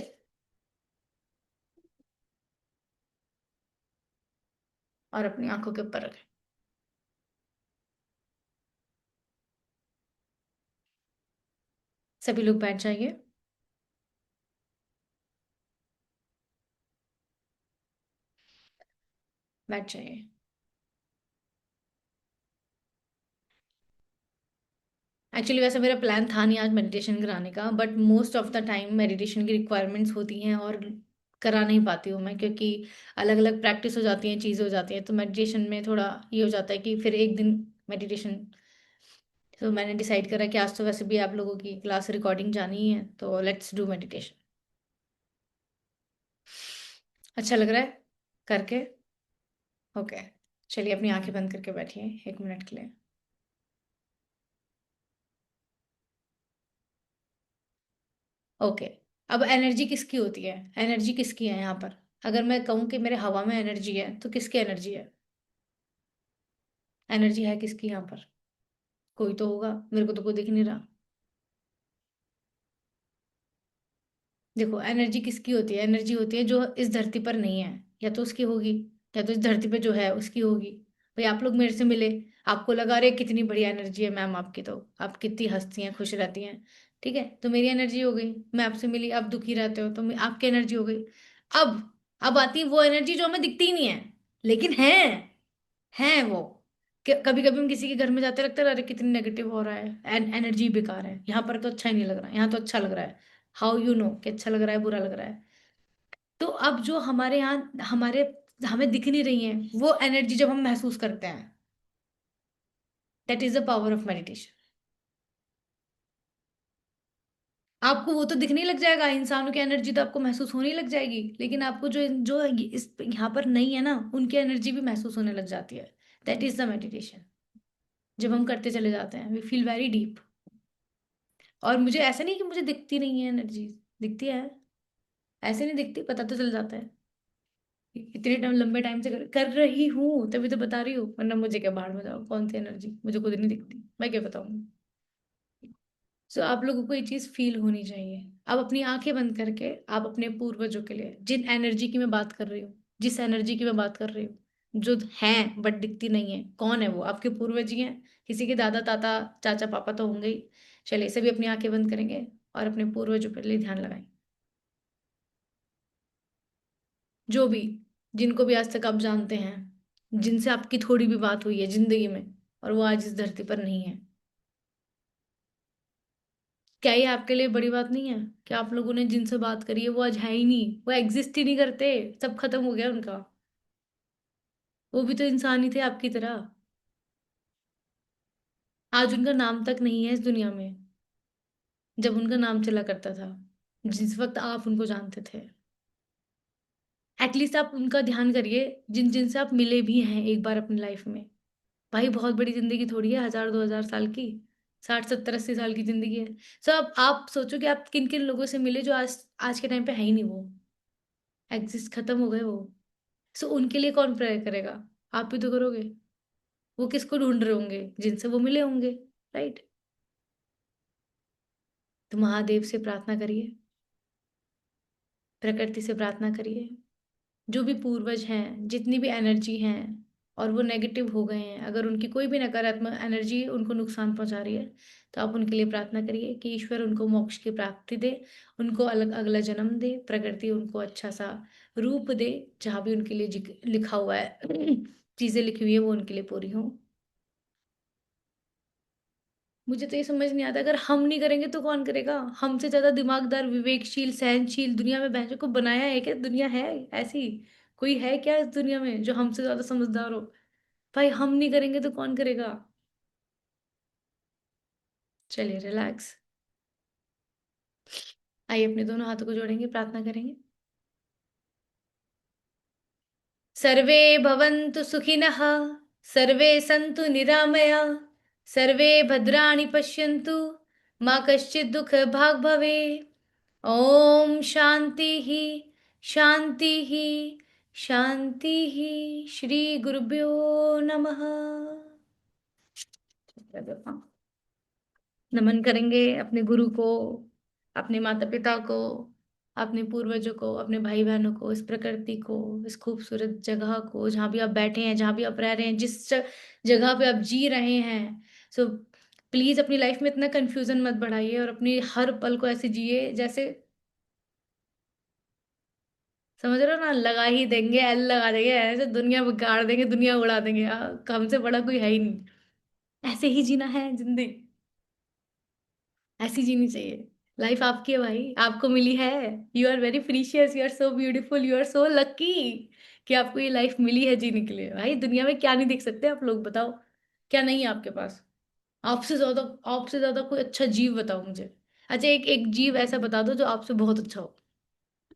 Speaker 1: और अपनी आंखों के ऊपर रखें। सभी लोग बैठ जाइए। बैठ जाइए। एक्चुअली वैसे मेरा प्लान था नहीं आज मेडिटेशन कराने का, but most of the time meditation की रिक्वायरमेंट्स होती हैं और करा नहीं पाती हूँ मैं, क्योंकि अलग अलग प्रैक्टिस हो जाती हैं, चीज़ें हो जाती हैं, तो मेडिटेशन में थोड़ा ये हो जाता है कि फिर एक दिन मेडिटेशन। तो मैंने डिसाइड करा कि आज तो वैसे भी आप लोगों की क्लास रिकॉर्डिंग जानी ही है, तो लेट्स डू मेडिटेशन। अच्छा लग रहा है करके? ओके। चलिए अपनी आंखें बंद करके बैठिए 1 मिनट के लिए। ओके। अब एनर्जी किसकी होती है? एनर्जी किसकी है यहाँ पर? अगर मैं कहूँ कि मेरे हवा में एनर्जी है, तो किसकी एनर्जी है? एनर्जी है किसकी यहाँ पर? कोई तो होगा, मेरे को तो कोई दिख नहीं रहा। देखो एनर्जी किसकी होती है? एनर्जी होती है जो इस धरती पर नहीं है, या तो उसकी होगी, या तो इस धरती पे जो है उसकी होगी। भाई आप लोग मेरे से मिले, आपको लगा रहे कितनी बढ़िया एनर्जी है मैम आपकी, तो आप कितनी हंसती हैं, खुश रहती हैं, ठीक है, तो मेरी एनर्जी हो गई। मैं आपसे मिली, आप दुखी रहते हो, तो आपकी एनर्जी हो गई। अब अब आती है वो एनर्जी जो हमें दिखती ही नहीं है, लेकिन है वो। कभी कभी हम किसी के घर में जाते, लगता है अरे कितनी नेगेटिव हो रहा है, एनर्जी बेकार है, यहाँ पर तो अच्छा ही नहीं लग रहा, यहाँ तो अच्छा लग रहा है। हाउ यू नो कि अच्छा लग रहा है बुरा लग रहा है? तो अब जो हमारे यहाँ हमारे हमें दिख नहीं रही है वो एनर्जी जब हम महसूस करते हैं, that is the power of meditation. आपको वो तो दिखने लग जाएगा, इंसानों की एनर्जी तो आपको महसूस होने लग जाएगी, लेकिन आपको जो जो इस यहाँ पर नहीं है ना, उनकी एनर्जी भी महसूस होने लग जाती है। That is the meditation. जब हम करते चले जाते हैं वी फील वेरी डीप। और मुझे ऐसा नहीं कि मुझे दिखती नहीं है एनर्जी, दिखती है। ऐसे नहीं दिखती, पता तो चल जाता है। इतने टाइम लंबे टाइम से कर रही हूँ तभी तो बता रही हूँ, वरना मुझे क्या, बाहर में जाओ, कौन सी एनर्जी मुझे खुद नहीं दिखती, मैं क्या बताऊँ। सो आप लोगों को ये चीज फील होनी चाहिए। अब अपनी आंखें बंद करके आप अपने पूर्वजों के लिए, जिन एनर्जी की मैं बात कर रही हूँ, जिस एनर्जी की मैं बात कर रही हूँ, जो हैं बट दिखती नहीं है, कौन है वो? आपके पूर्वज ही हैं। किसी के दादा ताता चाचा पापा तो होंगे ही। चलिए सभी अपनी आंखें बंद करेंगे और अपने पूर्वजों के लिए ध्यान लगाएं। जो भी, जिनको भी आज तक आप जानते हैं, जिनसे आपकी थोड़ी भी बात हुई है जिंदगी में, और वो आज इस धरती पर नहीं है, क्या ये आपके लिए बड़ी बात नहीं है कि आप लोगों ने जिनसे बात करी है वो आज है ही नहीं, वो एग्जिस्ट ही नहीं करते, सब खत्म हो गया उनका। वो भी तो इंसान ही थे आपकी तरह। आज उनका नाम तक नहीं है इस दुनिया में, जब उनका नाम चला करता था, जिस वक्त आप उनको जानते थे। एटलीस्ट आप उनका ध्यान करिए, जिन जिनसे आप मिले भी हैं एक बार अपनी लाइफ में। भाई बहुत बड़ी जिंदगी थोड़ी है, 1000 2000 साल की, 60 70 80 साल की जिंदगी है। सो अब आप सोचो कि आप किन किन लोगों से मिले जो आज आज के टाइम पे है ही नहीं, वो एग्जिस्ट, खत्म हो गए वो। सो उनके लिए कौन प्रेयर करेगा? आप भी तो करोगे। वो किसको ढूंढ रहे होंगे? जिनसे वो मिले होंगे। राइट। तो महादेव से प्रार्थना करिए, प्रकृति से प्रार्थना करिए, जो भी पूर्वज हैं, जितनी भी एनर्जी हैं, और वो नेगेटिव हो गए हैं, अगर उनकी कोई भी नकारात्मक एनर्जी उनको नुकसान पहुंचा रही है, तो आप उनके लिए प्रार्थना करिए कि ईश्वर उनको मोक्ष की प्राप्ति दे, उनको अलग अगला जन्म दे, प्रकृति उनको अच्छा सा रूप दे, जहाँ भी उनके लिए लिखा हुआ है चीजें लिखी हुई है वो उनके लिए पूरी हो। मुझे तो ये समझ नहीं आता, अगर हम नहीं करेंगे तो कौन करेगा? हमसे ज्यादा दिमागदार, विवेकशील, सहनशील दुनिया में बहनों को बनाया है क्या? दुनिया है ऐसी? कोई है क्या इस दुनिया में जो हमसे ज्यादा समझदार हो? भाई हम नहीं करेंगे तो कौन करेगा? चलिए रिलैक्स। आइए अपने दोनों हाथों को जोड़ेंगे, प्रार्थना करेंगे। सर्वे भवन्तु सुखिनः, सर्वे सन्तु निरामया, सर्वे भद्राणि पश्यन्तु, मा कश्चित् दुःखभाग् भवेत्। ओम शांति ही, शांति ही, शांति ही। श्री गुरुभ्यो नमः। नमन करेंगे अपने गुरु को, अपने माता पिता को, अपने पूर्वजों को, अपने भाई बहनों को, इस प्रकृति को, इस खूबसूरत जगह को, जहाँ भी आप बैठे हैं, जहाँ भी आप रह रहे हैं, जिस जगह पे आप जी रहे हैं। सो प्लीज अपनी लाइफ में इतना कंफ्यूजन मत बढ़ाइए और अपनी हर पल को ऐसे जिए जैसे, समझ रहे हो ना, लगा ही देंगे, एल लगा देंगे, ऐसे दुनिया बिगाड़ देंगे, दुनिया उड़ा देंगे। हमसे बड़ा कोई है ही नहीं। ऐसे ही जीना है जिंदगी, ऐसी जीनी चाहिए। लाइफ आपकी है भाई, आपको मिली है। You are very precious, you are so beautiful, you are so lucky कि आपको ये लाइफ मिली है जीने के लिए। भाई दुनिया में क्या नहीं देख सकते आप लोग, बताओ क्या नहीं है आपके पास? आपसे ज्यादा कोई अच्छा जीव बताओ मुझे। अच्छा एक एक जीव ऐसा बता दो जो आपसे बहुत अच्छा हो।